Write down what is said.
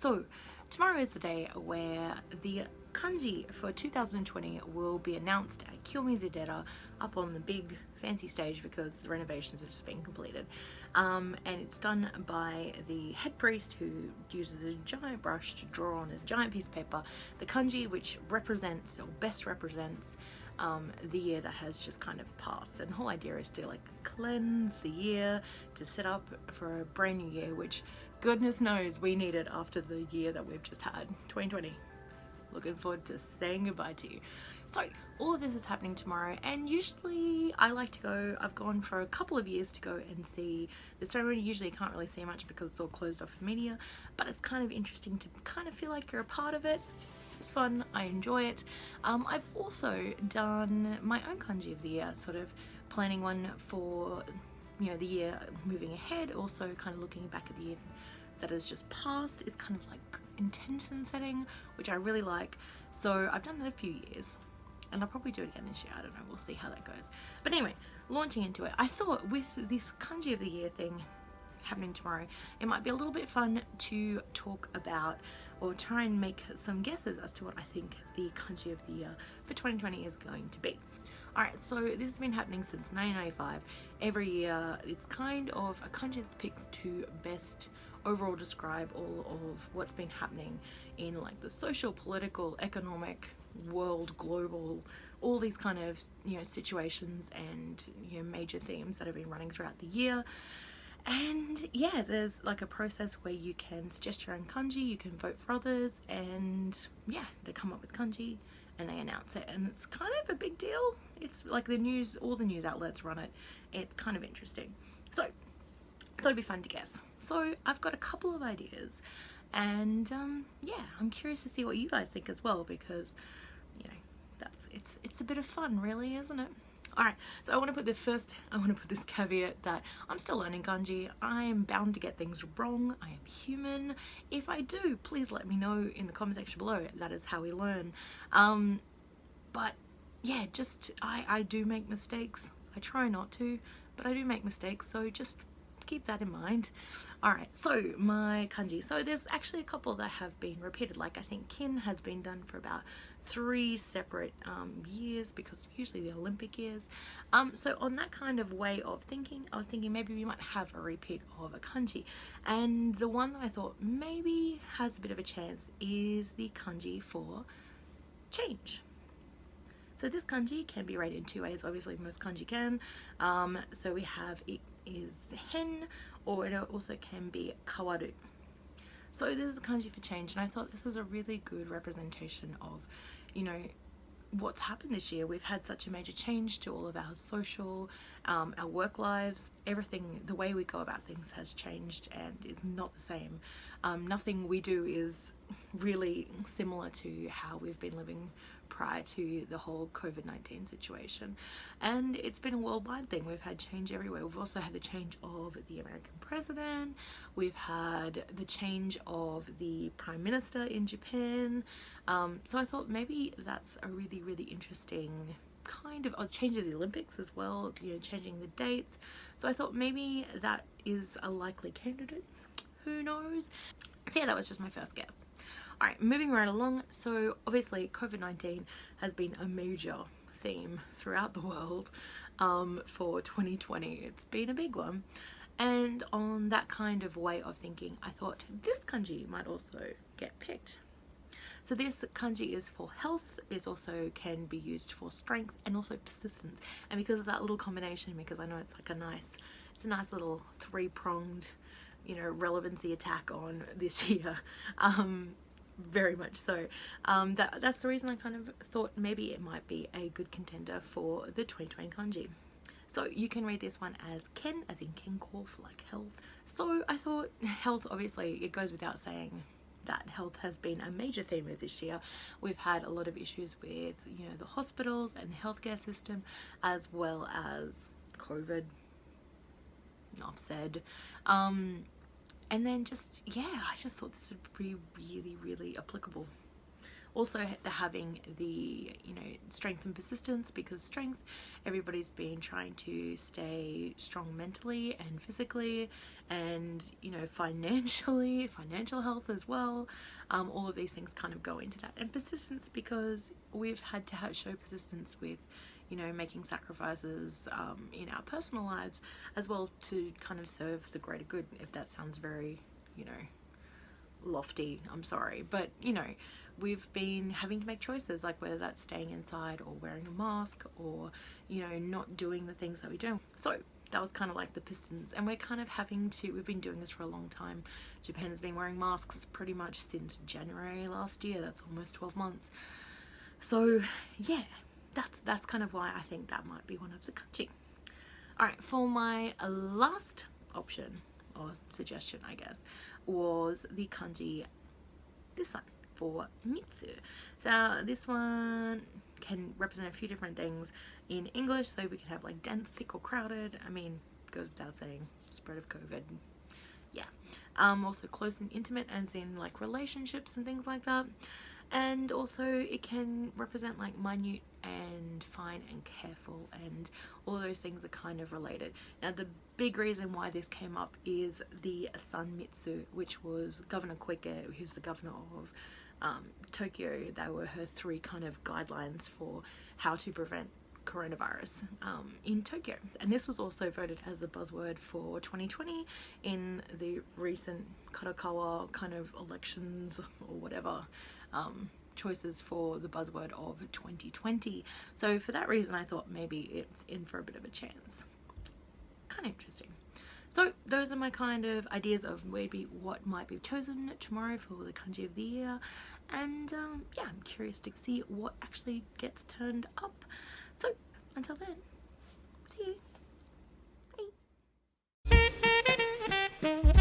So tomorrow is the day where the kanji for 2020 will be announced at Kyoto up on the big fancy stage because the renovations have just been completed. And it's done by the head priest, who uses a giant brush to draw on his giant piece of paper the kanji, which represents or best represents the year that has just kind of passed. And the whole idea is to like cleanse the year, to set up for a brand new year, which goodness knows we need it after the year that we've just had, 2020. Looking forward to saying goodbye to you. So all of this is happening tomorrow, and usually I like to go, I've gone for a couple of years to go and see the ceremony. Usually you can't really see much because it's all closed off for media, but it's kind of interesting to kind of feel like you're a part of it. It's fun, I enjoy it. I've also done my own kanji of the year, sort of planning one for, you know, the year moving ahead, also kind of looking back at the year that has just passed. It's kind of like intention setting, which I really like. So I've done that a few years, and I'll probably do it again this year. I don't know, we'll see how that goes. But anyway, launching into it, I thought with this kanji of the year thing happening tomorrow, it might be a little bit fun to talk about or try and make some guesses as to what I think the kanji of the year for 2020 is going to be. Alright, so this has been happening since 1995. Every year it's kind of a kanji that's picked to best overall describe all of what's been happening in like the social, political, economic, world, global, all these kind of, you know, situations and, you know, major themes that have been running throughout the year. And yeah, there's like a process where you can suggest your own kanji, you can vote for others, and yeah, they come up with kanji and they announce it, and it's kind of a big deal. It's like the news, all the news outlets run it. It's kind of interesting. So I thought it'd be fun to guess. So I've got a couple of ideas, and yeah, I'm curious to see what you guys think as well, because you know, it's a bit of fun, really, isn't it? Alright, so I want to put this caveat that I'm still learning kanji. I am bound to get things wrong. I am human. If I do, please let me know in the comment section below. That is how we learn. But yeah, just I do make mistakes. I try not to, but I do make mistakes, so just keep that in mind. Alright, so my kanji. So there's actually a couple that have been repeated. Like I think kin has been done for about 3 separate years, because usually the Olympic years. So on that kind of way of thinking, I was thinking maybe we might have a repeat of a kanji. And the one that I thought maybe has a bit of a chance is the kanji for change. So this kanji can be read in 2 ways. Obviously most kanji can. So we have it is hen, or it also can be kawaru. So this is the kanji for change, and I thought this was a really good representation of, you know, what's happened this year. We've had such a major change to all of our social, our work lives, everything, the way we go about things has changed and is not the same. Nothing we do is really similar to how we've been living prior to the whole COVID-19 situation, and it's been a worldwide thing. We've had change everywhere. We've also had the change of the American president, we've had the change of the Prime Minister in Japan, so I thought maybe that's a really interesting kind of change of the Olympics as well, you know, changing the dates. So I thought maybe that is a likely candidate, who knows. So yeah, that was just my first guess. Alright, moving right along. So obviously COVID-19 has been a major theme throughout the world for 2020. It's been a big one, and on that kind of way of thinking, I thought this kanji might also get picked. So this kanji is for health. It also can be used for strength and also persistence. And because of that little combination, because I know it's like it's a nice little 3-pronged, you know, relevancy attack on this year. Very much so. That's the reason I kind of thought maybe it might be a good contender for the 2020 kanji. So you can read this one as ken, as in kenko, for like health. So I thought health, obviously it goes without saying that health has been a major theme of this year. We've had a lot of issues with, you know, the hospitals and the healthcare system, as well as COVID, enough said. And then just, yeah, I just thought this would be really applicable. Also they're having the, you know, strength and persistence, because strength, everybody's been trying to stay strong mentally and physically, and, you know, financially, financial health as well. All of these things kind of go into that. And persistence, because we've had to show persistence with, you know, making sacrifices in our personal lives as well, to kind of serve the greater good. If that sounds very, you know, lofty, I'm sorry, but, you know, we've been having to make choices, like whether that's staying inside or wearing a mask, or, you know, not doing the things that we do. So that was kind of like the pistons, and we're kind of having to, we've been doing this for a long time. Japan has been wearing masks pretty much since January last year. That's almost 12 months. So yeah, that's kind of why I think that might be one of the kanji. Alright, for my last option, or suggestion I guess, was the kanji, this one, for Mitsu. So this one can represent a few different things in English, so we can have like dense, thick, or crowded. I mean, goes without saying, spread of COVID, yeah. Also close and intimate, as in like relationships and things like that. And also it can represent like minute and fine and careful, and all those things are kind of related. Now the big reason why this came up is the Sun Mitsu, which was Governor Koike, who's the governor of Tokyo. They were her 3 kind of guidelines for how to prevent coronavirus in Tokyo. And this was also voted as the buzzword for 2020 in the recent Karakawa kind of elections or whatever, choices for the buzzword of 2020. So for that reason I thought maybe it's in for a bit of a chance. Kind of interesting. So those are my kind of ideas of maybe what might be chosen tomorrow for the kanji of the year, and yeah, I'm curious to see what actually gets turned up. So until then, see you. Bye.